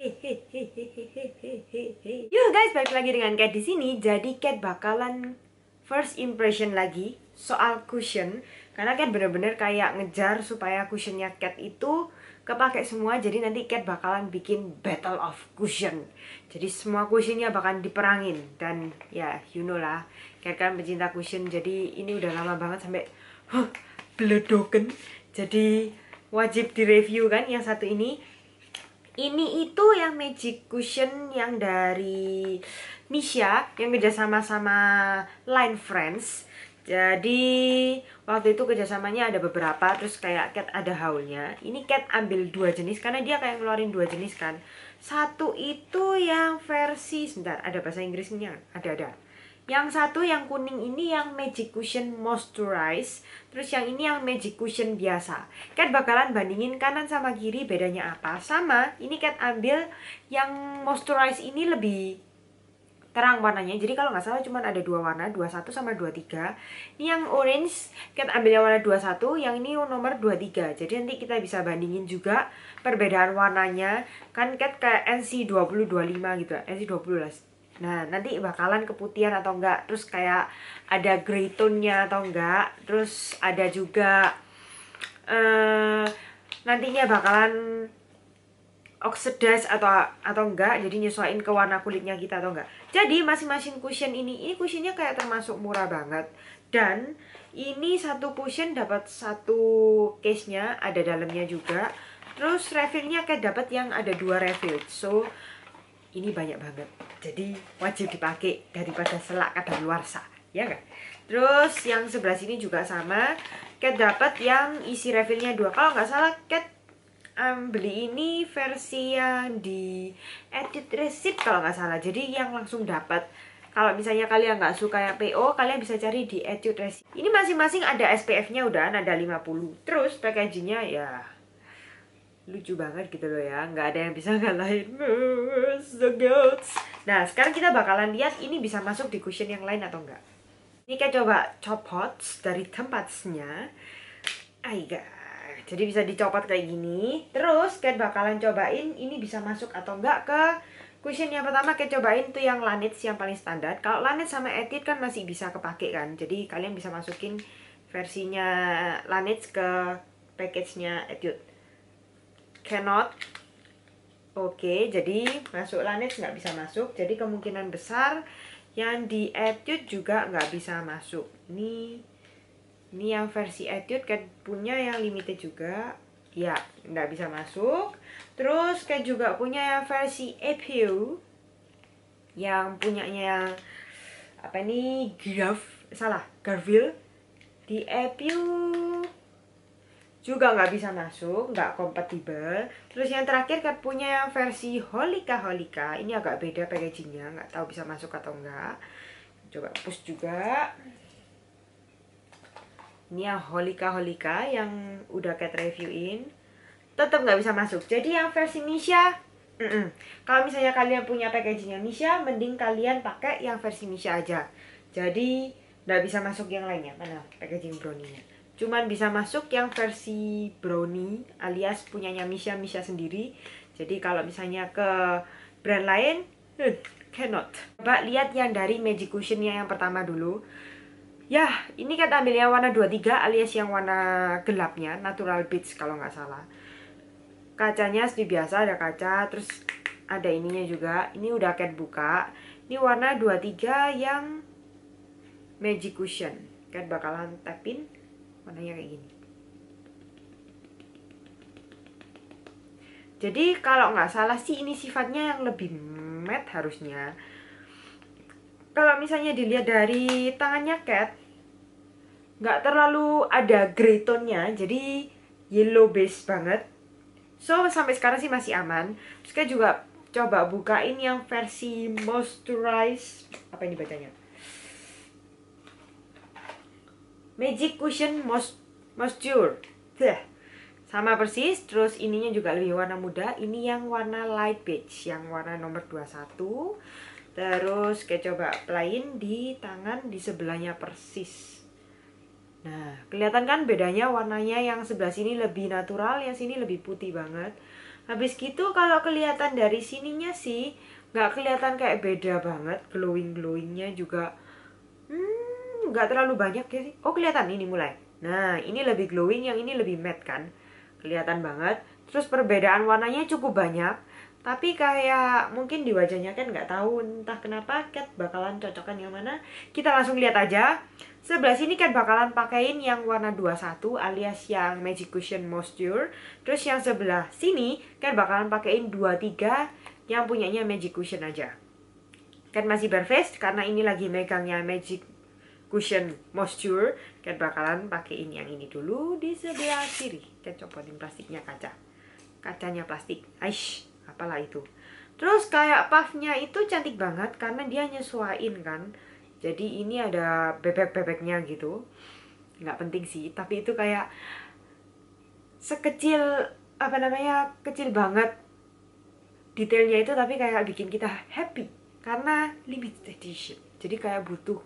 Yo guys, balik lagi dengan Cat di sini. Jadi Cat bakalan first impression lagi soal cushion, karena Cat bener-bener kayak ngejar supaya cushionnya Cat itu kepake semua. Jadi nanti Cat bakalan bikin battle of cushion. Jadi semua cushionnya bakalan diperangin. Dan ya you know lah, Cat kan pecinta cushion. Jadi ini udah lama banget sampai beledoken. Jadi wajib direview kan yang satu ini. Ini itu yang magic cushion yang dari Misha yang kerjasama sama Line Friends. Jadi waktu itu kerjasamanya ada beberapa, terus kayak Cat ada haulnya. Ini Cat ambil dua jenis karena dia kayak ngeluarin dua jenis kan. Satu itu yang versi, sebentar, ada bahasa Inggrisnya? Ada. Yang satu yang kuning ini yang Magic Cushion Moisturize. Terus yang ini yang Magic Cushion biasa. Cat bakalan bandingin kanan sama kiri bedanya apa. Sama, ini Cat ambil yang Moisturize ini lebih terang warnanya. Jadi kalau nggak salah cuma ada dua warna, 21 sama 23. Ini yang orange Cat ambil yang warna 21, yang ini nomor 23. Jadi nanti kita bisa bandingin juga perbedaan warnanya. Kan Cat kayak NC20 25 gitu, NC20 lah. Nah, nanti bakalan keputihan atau enggak. Terus kayak ada grey tone-nya atau enggak. Terus ada juga nantinya bakalan oxidize atau enggak. Jadi nyesuaiin ke warna kulitnya kita atau enggak. Jadi masing-masing cushion ini cushionnya kayak termasuk murah banget. Dan ini satu cushion dapat satu case-nya, ada dalamnya juga. Terus refillnya kayak dapat yang ada dua refill. So ini banyak banget, jadi wajib dipakai daripada selak kadaluarsa, ya kan? Terus yang sebelah sini juga sama, Cat dapat yang isi refillnya 2. Kalau nggak salah Cat beli ini versi yang di edit receipt kalau nggak salah, jadi yang langsung dapat. Kalau misalnya kalian nggak suka yang PO, kalian bisa cari di edit receipt. Ini masing-masing ada SPF-nya udah ada 50. Terus packagingnya ya lucu banget gitu loh ya, nggak ada yang bisa ngalahin the goats. Nah sekarang kita bakalan lihat ini bisa masuk di cushion yang lain atau enggak. Ini kita coba copot dari tempatnya. Aiga, jadi bisa dicopot kayak gini. Terus kita bakalan cobain ini bisa masuk atau enggak ke cushion yang pertama. Kita cobain tuh yang Laneige yang paling standar. Kalau Laneige sama Etude kan masih bisa kepake kan, jadi kalian bisa masukin versinya Laneige ke package-nya Etude. Cannot. Oke, jadi masuk Laneige nggak bisa masuk. Jadi kemungkinan besar yang di Etude juga nggak bisa masuk. Ini yang versi Etude kan punya yang limited juga. Ya, nggak bisa masuk. Terus kayak juga punya yang versi Epiu yang punyanya yang apa ini, Garville. Di Epiu juga nggak bisa masuk, nggak kompatibel. Terus yang terakhir kan punya yang versi Holika. Ini agak beda packagingnya, nggak tahu bisa masuk atau enggak. Coba push juga. Ini yang Holika yang udah Cat reviewin, tetap nggak bisa masuk. Jadi yang versi Misha, kalau misalnya kalian punya packagingnya Misha, mending kalian pakai yang versi Misha aja. Jadi nggak bisa masuk yang lainnya. Mana packaging brownie-nya? Cuman bisa masuk yang versi brownie alias punyanya Misha sendiri. Jadi kalau misalnya ke brand lain, cannot. Coba lihat yang dari Magic Cushion-nya yang pertama dulu. Ya, ini kan ambil yang warna 23 alias yang warna gelapnya, Natural Beach kalau nggak salah. Kacanya seperti biasa, ada kaca, terus ada ininya juga. Ini udah Cat buka. Ini warna 23 yang Magic Cushion. Cat bakalan tapin warnanya kayak gini. Jadi kalau nggak salah sih ini sifatnya yang lebih matte harusnya. Kalau misalnya dilihat dari tangannya Cat, nggak terlalu ada grey tone-nya, jadi yellow base banget. So sampai sekarang sih masih aman. Terus Cat juga coba bukain yang versi moisturize, apa ini bacanya? Magic Cushion Moisture. Sama persis. Terus ininya juga lebih warna muda. Ini yang warna light beige, yang warna nomor 21. Terus kayak coba apply-in di tangan di sebelahnya persis. Nah, kelihatan kan bedanya warnanya, yang sebelah sini lebih natural, yang sini lebih putih banget. Habis gitu kalau kelihatan dari sininya sih nggak kelihatan kayak beda banget. Glowingnya juga nggak terlalu banyak ya sih. Oh kelihatan ini mulai. Nah ini lebih glowing, yang ini lebih matte kan. Kelihatan banget. Terus perbedaan warnanya cukup banyak. Tapi kayak mungkin di wajahnya kan nggak tahu entah kenapa Cat bakalan cocokkan yang mana. Kita langsung lihat aja. Sebelah sini Cat bakalan pakein yang warna 21 alias yang Magic Cushion Moisture. Terus yang sebelah sini Cat bakalan pakein 23 yang punyanya Magic Cushion aja. Cat masih bare-faced karena ini lagi megangnya Magic Cushion Moisture. Cat bakalan pakein yang ini dulu di sebelah kiri. Cat copotin plastiknya kacanya plastik. Aish, apalah itu. Terus kayak puffnya itu cantik banget karena dia nyesuaiin kan. Jadi ini ada bebek-bebeknya gitu. Nggak penting sih, tapi itu kayak sekecil apa namanya, kecil banget detailnya itu, tapi kayak bikin kita happy karena limited edition. Jadi kayak butuh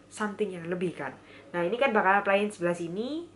something yang lebih kan. Nah ini kan bakal apply-in sebelah sini.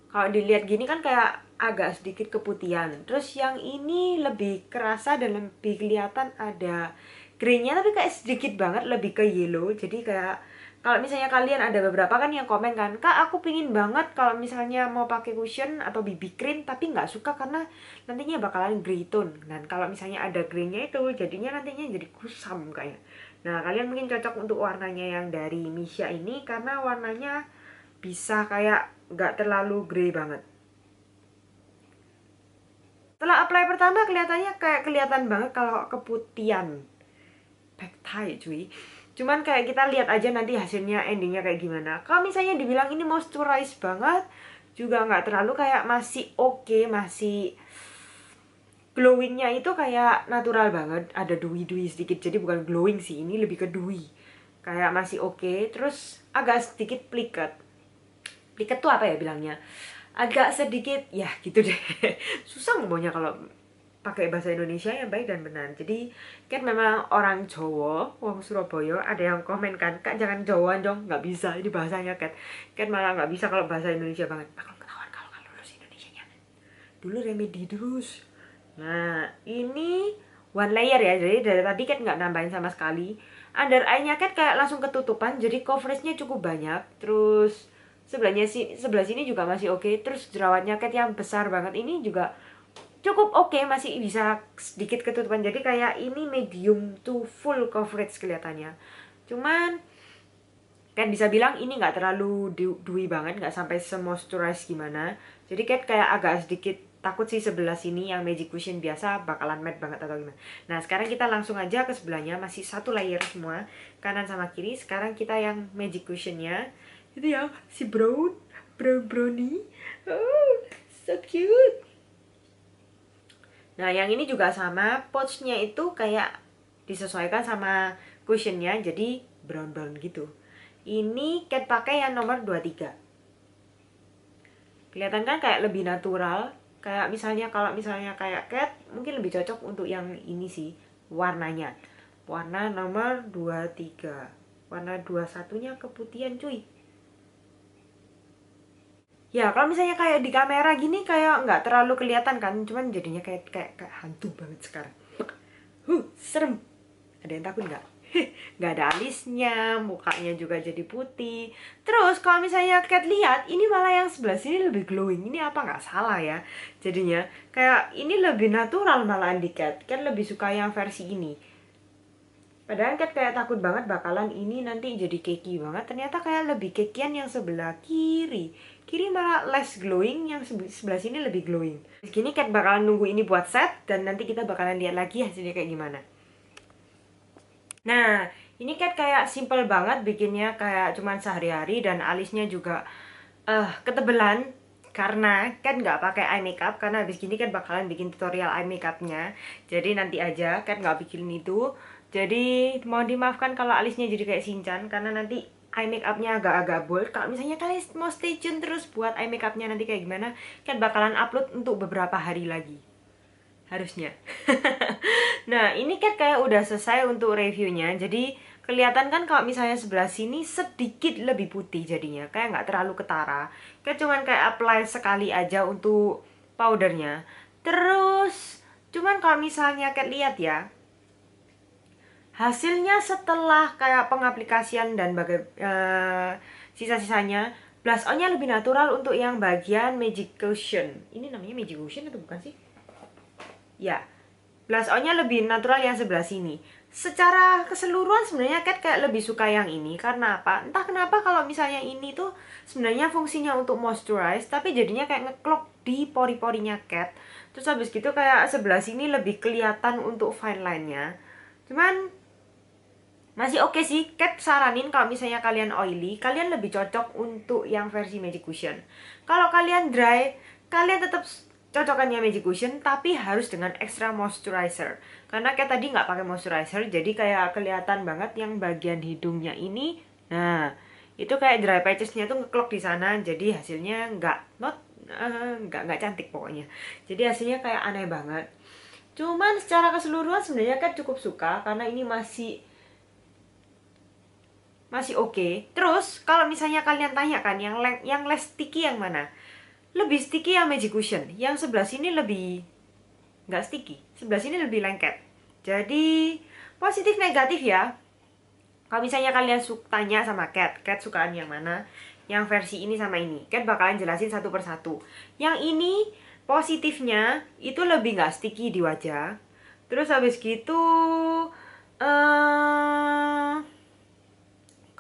Kalau dilihat gini kan kayak agak sedikit keputihan. Terus yang ini lebih kerasa dan lebih kelihatan ada grey-nya, tapi kayak sedikit banget lebih ke yellow. Jadi kayak kalau misalnya kalian ada beberapa kan yang komen kan, Kak aku pingin banget kalau misalnya mau pakai cushion atau BB cream tapi nggak suka karena nantinya bakalan grey tone. Dan kalau misalnya ada grey-nya itu jadinya nantinya jadi kusam kayak. Nah kalian mungkin cocok untuk warnanya yang dari Misha ini karena warnanya bisa kayak nggak terlalu grey banget. Setelah apply pertama kelihatannya kayak kelihatan banget kalau keputihan back tie cuy. Cuman kayak kita lihat aja nanti hasilnya endingnya kayak gimana. Kalau misalnya dibilang ini moisturize banget juga nggak terlalu, kayak masih oke, masih glowingnya itu kayak natural banget, ada dewy sedikit, jadi bukan glowing sih, ini lebih ke dewy, kayak masih oke. Terus agak sedikit pliket tuh apa ya bilangnya, agak sedikit ya gitu deh. Susah ngomongnya kalau pakai bahasa Indonesia yang baik dan benar. Jadi kan memang orang Jawa, wong Surabaya, ada yang komen kan, Kak jangan Jawa dong, nggak bisa ini bahasanya kan malah nggak bisa kalau bahasa Indonesia banget. Bakal ketahuan kalau lulus Indonesianya dulu remedi terus. Nah ini one layer ya, jadi dari tadi kan nggak nambahin sama sekali. Under eye-nya kan kayak langsung ketutupan, jadi coveragenya cukup banyak. Terus sebelah sini juga masih oke. Terus jerawatnya Cat yang besar banget ini juga cukup oke, masih bisa sedikit ketutupan. Jadi kayak ini medium to full coverage kelihatannya. Cuman Cat bisa bilang ini nggak terlalu dewy banget, nggak sampai se-moisturize gimana. Jadi Cat kayak agak sedikit takut sih sebelah sini yang Magic Cushion biasa bakalan matte banget atau gimana. Nah sekarang kita langsung aja ke sebelahnya, masih satu layer semua, kanan sama kiri. Sekarang kita yang Magic Cushionnya itu yang si brownie, oh so cute. Nah yang ini juga sama, pouchnya itu kayak disesuaikan sama cushionnya, jadi brown gitu. Ini Cat pakai yang nomor 23. Kelihatan kan kayak lebih natural. Kayak misalnya kalau misalnya kayak Cat mungkin lebih cocok untuk yang ini sih warnanya. Warna nomor 23. Warna 21-nya keputihan cuy. Ya kalau misalnya kayak di kamera gini kayak nggak terlalu kelihatan kan, cuman jadinya kayak hantu banget sekarang. Serem. Ada yang takut nggak? Nggak ada alisnya, mukanya juga jadi putih. Terus kalau misalnya Cat lihat, ini malah yang sebelah sini lebih glowing. Ini apa nggak salah ya? Jadinya kayak ini lebih natural malahan di Cat. Cat lebih suka yang versi ini. Padahal Cat kayak takut banget bakalan ini nanti jadi cakey banget. Ternyata kayak lebih cakeyan yang sebelah kiri. Kiri malah less glowing, yang sebelah sini lebih glowing. Segini Cat bakalan nunggu ini buat set, dan nanti kita bakalan lihat lagi hasilnya kayak gimana. Nah, ini Cat kayak simple banget bikinnya, kayak cuman sehari-hari, dan alisnya juga ketebelan karena Cat nggak pakai eye makeup, karena habis gini Cat bakalan bikin tutorial eye makeupnya. Jadi nanti aja, Cat nggak bikin itu. Jadi mohon dimaafkan kalau alisnya jadi kayak Shinchan, karena nanti eye makeupnya agak-agak bold. Kalau misalnya kalian mau stay tune terus buat eye makeupnya nanti kayak gimana, Cat bakalan upload untuk beberapa hari lagi. Harusnya. Nah ini Cat kayak udah selesai untuk reviewnya. Jadi kelihatan kan kalau misalnya sebelah sini sedikit lebih putih jadinya, kayak nggak terlalu ketara. Kayak cuman kayak apply sekali aja untuk powdernya. Terus cuman kalau misalnya Kat lihat ya, hasilnya setelah kayak pengaplikasian dan sisa-sisanya, blush on-nya lebih natural untuk yang bagian Magic Cushion. Ini namanya Magic Cushion atau bukan sih? Ya, blush on-nya lebih natural yang sebelah sini. Secara keseluruhan sebenarnya Kat kayak lebih suka yang ini. Karena apa? Entah kenapa kalau misalnya ini tuh sebenarnya fungsinya untuk moisturize, tapi jadinya kayak ngeklok di pori-porinya Kat. Terus habis gitu kayak sebelah sini lebih kelihatan untuk fine line-nya. Cuman masih oke sih. Kat saranin kalau misalnya kalian oily, kalian lebih cocok untuk yang versi Magic Cushion. Kalau kalian dry, kalian tetap cocokannya Magic Cushion, tapi harus dengan extra moisturizer. Karena kayak tadi nggak pakai moisturizer, jadi kayak kelihatan banget yang bagian hidungnya ini. Nah, itu kayak dry patches-nya tuh ngeklok di sana, jadi hasilnya nggak cantik pokoknya. Jadi hasilnya kayak aneh banget. Cuman secara keseluruhan sebenarnya kan cukup suka karena ini masih oke. Terus kalau misalnya kalian tanyakan yang less sticky yang mana? Lebih sticky yang Magic Cushion. Yang sebelah sini lebih nggak sticky. Sebelah sini lebih lengket. Jadi positif negatif ya. Kalau misalnya kalian tanya sama Kat sukaan yang mana? Yang versi ini sama ini. Kat bakalan jelasin satu persatu. Yang ini positifnya itu lebih nggak sticky di wajah. Terus habis gitu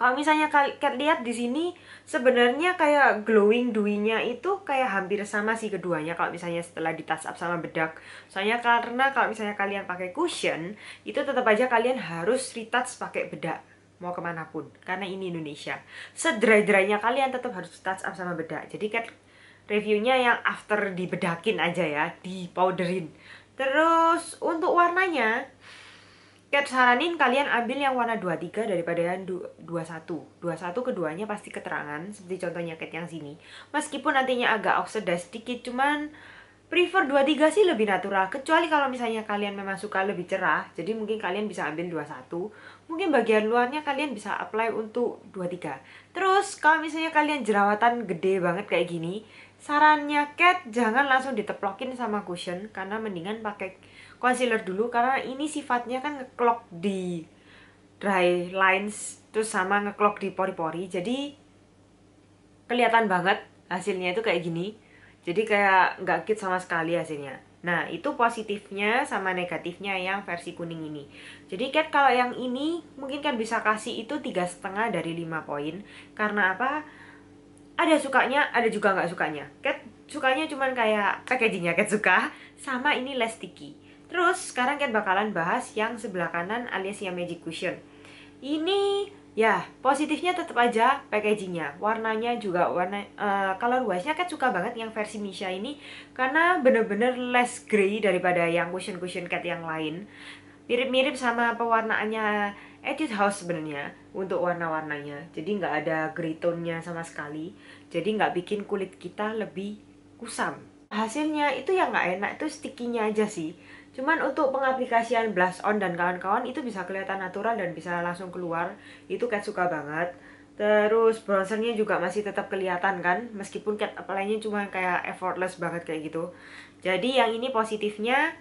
kalau misalnya Kat lihat di sini sebenarnya kayak glowing dewy-nya itu kayak hampir sama sih keduanya kalau misalnya setelah di touch up sama bedak. Soalnya karena kalau misalnya kalian pakai cushion, itu tetap aja kalian harus retouch pakai bedak mau kemanapun karena ini Indonesia. Sedry-drynya kalian tetap harus touch up sama bedak. Jadi Kat reviewnya yang after dibedakin aja ya, di powderin. Terus untuk warnanya, Kat saranin kalian ambil yang warna 23 daripada yang 21. 21 keduanya pasti keterangan, seperti contohnya Kat yang sini. Meskipun nantinya agak oxidize sedikit, cuman prefer 23 sih lebih natural. Kecuali kalau misalnya kalian memang suka lebih cerah, jadi mungkin kalian bisa ambil 21. Mungkin bagian luarnya kalian bisa apply untuk 23. Terus kalau misalnya kalian jerawatan gede banget kayak gini, sarannya Kat jangan langsung diteplokin sama cushion, karena mendingan pakai concealer dulu, karena ini sifatnya kan ngeklok di dry lines terus sama ngeklok di pori-pori, jadi kelihatan banget hasilnya itu kayak gini. Jadi kayak nggak cute sama sekali hasilnya. Nah, itu positifnya sama negatifnya yang versi kuning ini. Jadi Kat kalau yang ini mungkin kan bisa kasih itu 3,5 dari 5 poin. Karena apa? Ada sukanya, ada juga nggak sukanya. Kat sukanya cuman kayak packagingnya Kat suka, sama ini less sticky. Terus sekarang Kat bakalan bahas yang sebelah kanan alias yang Magic Cushion. Ini ya positifnya tetap aja packagingnya, warnanya juga warna color wise-nya Kat suka banget yang versi Misha ini karena bener-bener less grey daripada yang cushion Kat yang lain. Mirip-mirip sama pewarnaannya Etude House sebenarnya untuk warna-warnanya. Jadi nggak ada grey tone-nya sama sekali. Jadi nggak bikin kulit kita lebih kusam. Hasilnya itu yang nggak enak itu sticky-nya aja sih. Cuman untuk pengaplikasian blush on dan kawan-kawan itu bisa kelihatan natural dan bisa langsung keluar. Itu Kat suka banget. Terus bronzernya juga masih tetap kelihatan kan, meskipun Kat apply-nya cuma kayak effortless banget kayak gitu. Jadi yang ini positifnya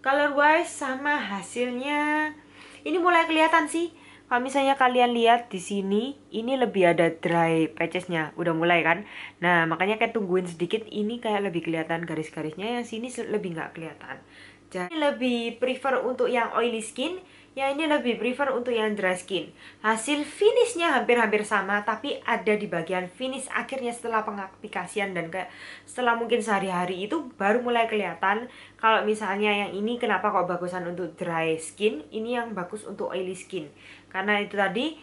color wise sama hasilnya ini mulai kelihatan sih. Kalau misalnya kalian lihat di sini, ini lebih ada dry patches-nya, udah mulai kan. Nah, makanya kayak tungguin sedikit, ini kayak lebih kelihatan garis-garisnya, yang sini lebih nggak kelihatan. Jadi lebih prefer untuk yang oily skin, yang ini lebih prefer untuk yang dry skin. Hasil finishnya hampir-hampir sama, tapi ada di bagian finish akhirnya setelah pengaplikasian dan kayak setelah mungkin sehari-hari itu baru mulai kelihatan. Kalau misalnya yang ini kenapa kok bagusan untuk dry skin, ini yang bagus untuk oily skin. Karena itu tadi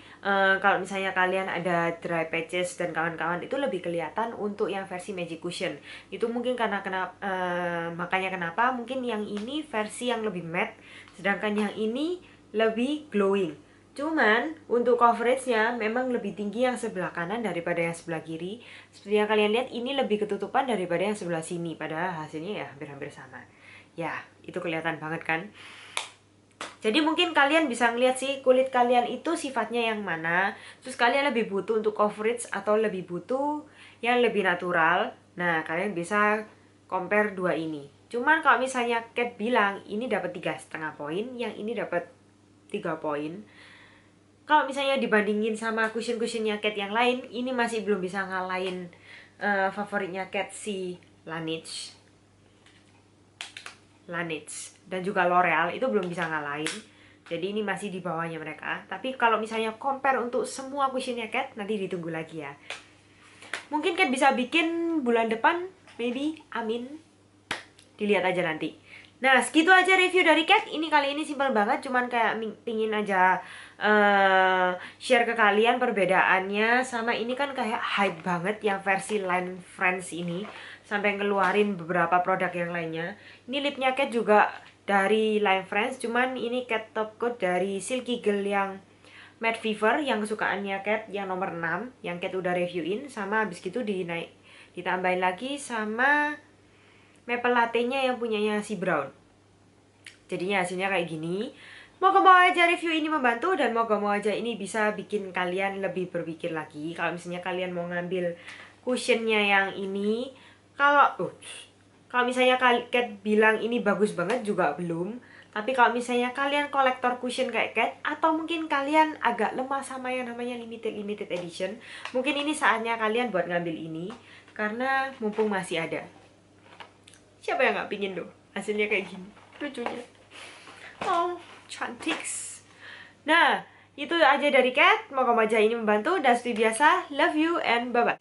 kalau misalnya kalian ada dry patches dan kawan-kawan itu lebih kelihatan untuk yang versi Magic Cushion. Itu mungkin karena makanya kenapa mungkin yang ini versi yang lebih matte, sedangkan yang ini lebih glowing. Cuman untuk coveragenya memang lebih tinggi yang sebelah kanan daripada yang sebelah kiri. Seperti yang kalian lihat ini lebih ketutupan daripada yang sebelah sini. Padahal hasilnya ya hampir-hampir sama. Ya itu kelihatan banget kan. Jadi mungkin kalian bisa ngeliat sih kulit kalian itu sifatnya yang mana. Terus kalian lebih butuh untuk coverage atau lebih butuh yang lebih natural. Nah kalian bisa compare dua ini. Cuman kalau misalnya Cat bilang ini dapat 3,5 poin, yang ini dapat 3 poin. Kalau misalnya dibandingin sama cushion-cushionnya Cat yang lain, ini masih belum bisa ngalahin favoritnya Cat, si Laneige dan juga L'Oreal, itu belum bisa ngalahin. Jadi ini masih di bawahnya mereka. Tapi kalau misalnya compare untuk semua cushionnya Cat, nanti ditunggu lagi ya. Mungkin Cat bisa bikin bulan depan, maybe, amin. Dilihat aja nanti. Nah, segitu aja review dari Cat. Ini kali ini simpel banget, cuman kayak pingin aja share ke kalian perbedaannya. Sama ini kan kayak hype banget yang versi Line Friends ini, sampai ngeluarin beberapa produk yang lainnya. Ini lipnya Cat juga dari Line Friends, cuman ini Cat Top Coat dari Silky Girl yang Matte Fever, yang kesukaannya Cat, yang nomor 6, yang Cat udah reviewin. Sama habis gitu ditambahin lagi sama maple latte-nya yang punyanya si Brown. Jadinya hasilnya kayak gini. Moga-moga aja review ini membantu, dan moga-moga aja ini bisa bikin kalian lebih berpikir lagi. Kalau misalnya kalian mau ngambil cushionnya yang ini, kalau misalnya Cat bilang ini bagus banget juga belum. Tapi kalau misalnya kalian kolektor cushion kayak Cat, atau mungkin kalian agak lemah sama yang namanya limited edition, mungkin ini saatnya kalian buat ngambil ini, karena mumpung masih ada. Siapa yang nggak pingin tuh hasilnya kayak gini, lucunya. Oh, cantik. Nah, itu aja dari Cat. Moga-moga ini membantu, dan seperti biasa, love you and bye-bye.